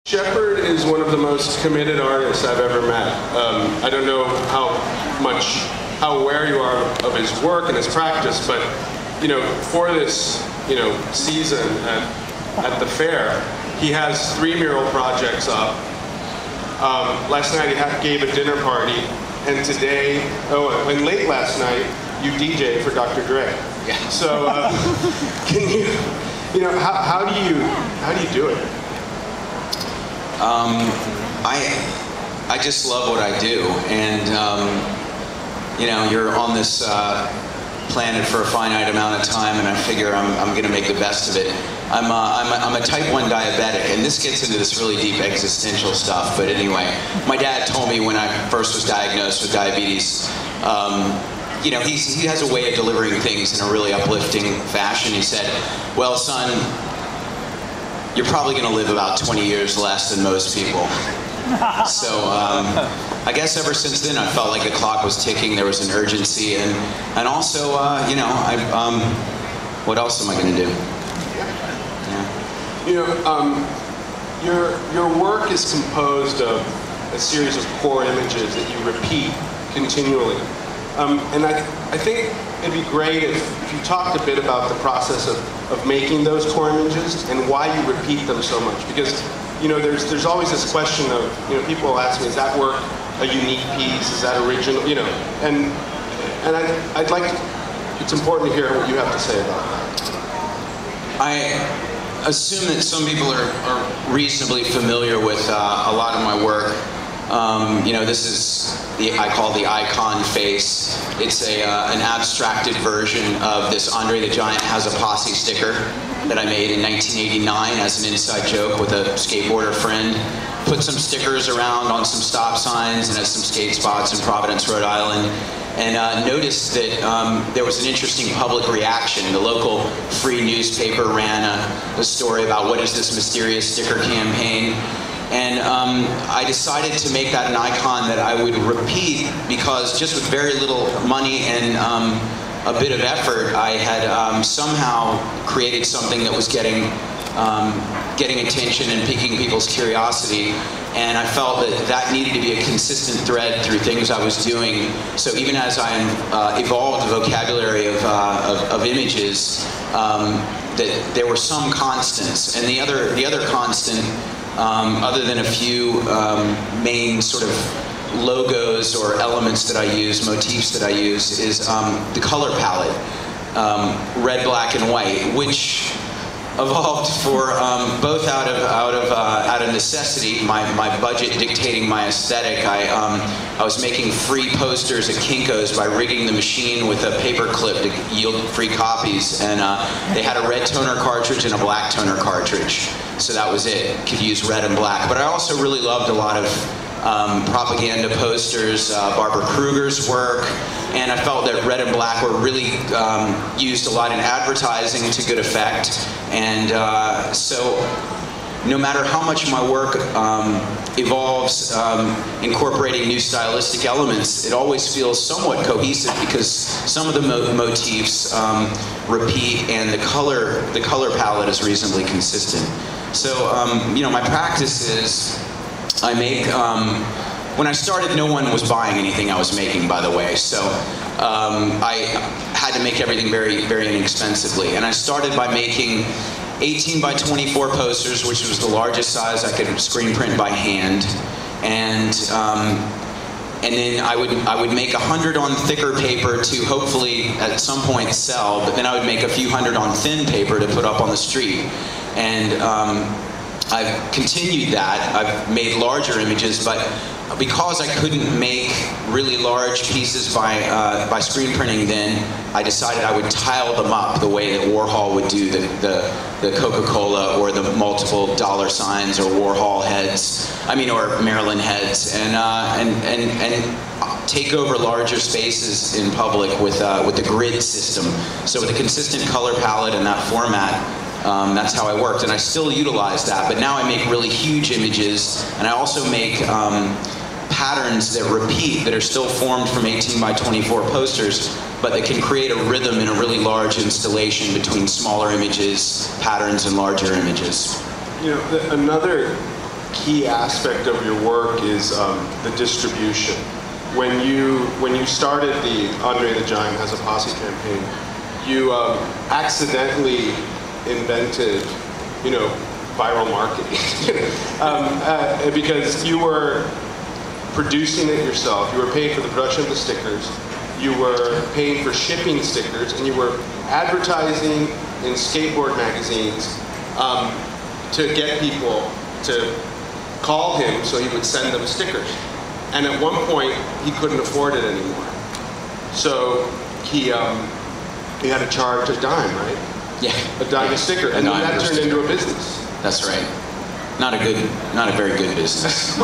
Shepherd is one of the most committed artists I've ever met. I don't know how aware you are of his work and his practice, but for this season at the fair, he has 3 mural projects up. Last night he gave a dinner party, and today, and late last night, you DJ'd for Dr. Dre. Yeah. So, can you, how do you do it? I just love what I do, and you're on this planet for a finite amount of time, and I figure I'm going to make the best of it. I'm a type 1 diabetic, and this gets into this really deep existential stuff. But anyway, my dad told me when I first was diagnosed with diabetes. He has a way of delivering things in a really uplifting fashion. He said, "Well, son, you're probably going to live about 20 years less than most people." So I guess ever since then I felt like the clock was ticking. There was an urgency, and also what else am I going to do? Yeah. Your work is composed of a series of core images that you repeat continually. And I think it'd be great if you talked a bit about the process of making those core images and why you repeat them so much. Because there's always this question of people ask me, is that work a unique piece? Is that original? And I'd like it's important to hear what you have to say about that. I assume that some people are reasonably familiar with a lot of my work. This is I call the icon face. It's an abstracted version of this Andre the Giant Has a Posse sticker that I made in 1989 as an inside joke with a skateboarder friend. Put some stickers around on some stop signs and at some skate spots in Providence, Rhode Island, and noticed that there was an interesting public reaction. The local free newspaper ran a story about what is this mysterious sticker campaign. And I decided to make that an icon that I would repeat because just with very little money and a bit of effort, I had somehow created something that was getting attention and piquing people's curiosity. And I felt that needed to be a consistent thread through things I was doing. So even as I evolved the vocabulary of images, that there were some constants. And the other constant, other than a few main sort of logos or elements that I use, motifs that I use, is the color palette, red, black, and white, which evolved for both out of necessity, my budget dictating my aesthetic. I was making free posters at Kinko's by rigging the machine with a paper clip to yield free copies, and they had a red toner cartridge and a black toner cartridge, so that was it. Could use red and black. But I also really loved a lot of propaganda posters, Barbara Kruger's work, and I felt that red and black were really used a lot in advertising to good effect. And so no matter how much my work evolves, incorporating new stylistic elements, it always feels somewhat cohesive because some of the motifs repeat, and the color palette is reasonably consistent. So my practice is I make, when I started, no one was buying anything I was making, by the way, so I had to make everything very, very inexpensively. And I started by making 18 by 24 posters, which was the largest size I could screen print by hand. And then I would make 100 on thicker paper to hopefully at some point sell, but then I would make a few hundred on thin paper to put up on the street. And I've continued that. I've made larger images, but because I couldn't make really large pieces by screen printing then, I decided I would tile them up the way that Warhol would do the Coca-Cola or the multiple dollar signs or Warhol heads, or Maryland heads, and take over larger spaces in public with the grid system. So with a consistent color palette and that format, that's how I worked, and I still utilize that. But now I make really huge images, and I also make patterns that repeat, that are still formed from 18 by 24 posters, but that can create a rhythm in a really large installation between smaller images, patterns, and larger images. Another key aspect of your work is the distribution. When you started the Andre the Giant Has a Posse campaign, you accidentally invented, viral marketing, because you were producing it yourself. You were paid for the production of the stickers. You were paying for shipping stickers, and you were advertising in skateboard magazines to get people to call him so he would send them stickers. And at one point, he couldn't afford it anymore. So he had to charge a dime, right? Yeah. A dime a sticker, and then that turned into a business. That's right. Not a very good business.